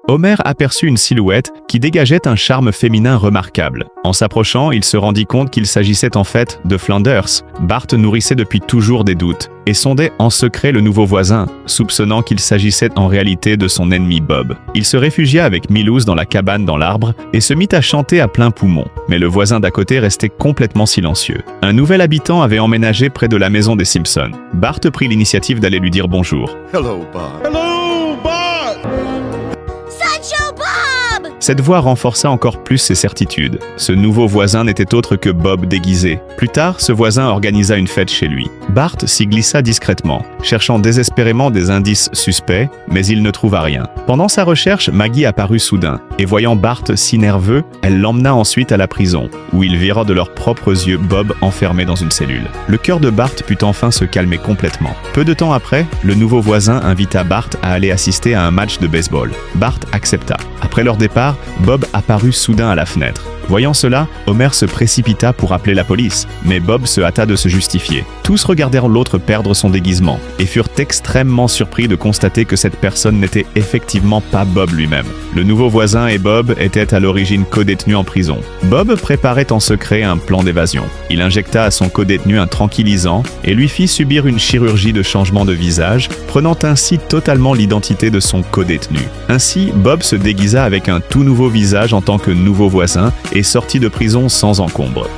Homer aperçut une silhouette qui dégageait un charme féminin remarquable. En s'approchant, il se rendit compte qu'il s'agissait en fait de Flanders. Bart nourrissait depuis toujours des doutes et sondait en secret le nouveau voisin, soupçonnant qu'il s'agissait en réalité de son ennemi Bob. Il se réfugia avec Milouz dans la cabane dans l'arbre et se mit à chanter à plein poumon. Mais le voisin d'à côté restait complètement silencieux. Un nouvel habitant avait emménagé près de la maison des Simpsons. Bart prit l'initiative d'aller lui dire bonjour. Hello, Bob. Hello, Bob! Sideshow Bob! Cette voix renforça encore plus ses certitudes. Ce nouveau voisin n'était autre que Bob déguisé. Plus tard, ce voisin organisa une fête chez lui. Bart s'y glissa discrètement, cherchant désespérément des indices suspects, mais il ne trouva rien. Pendant sa recherche, Maggie apparut soudain, et voyant Bart si nerveux, elle l'emmena ensuite à la prison, où ils virent de leurs propres yeux Bob enfermé dans une cellule. Le cœur de Bart put enfin se calmer complètement. Peu de temps après, le nouveau voisin invita Bart à aller assister à un match de baseball. Bart accepta. Après leur départ, Bob apparut soudain à la fenêtre. Voyant cela, Homer se précipita pour appeler la police, mais Bob se hâta de se justifier. Tous regardèrent l'autre perdre son déguisement et furent extrêmement surpris de constater que cette personne n'était effectivement pas Bob lui-même. Le nouveau voisin et Bob étaient à l'origine codétenus en prison. Bob préparait en secret un plan d'évasion. Il injecta à son codétenu un tranquillisant et lui fit subir une chirurgie de changement de visage, prenant ainsi totalement l'identité de son codétenu. Ainsi, Bob se déguisa avec un tout nouveau visage en tant que nouveau voisin et sortit de prison sans encombre.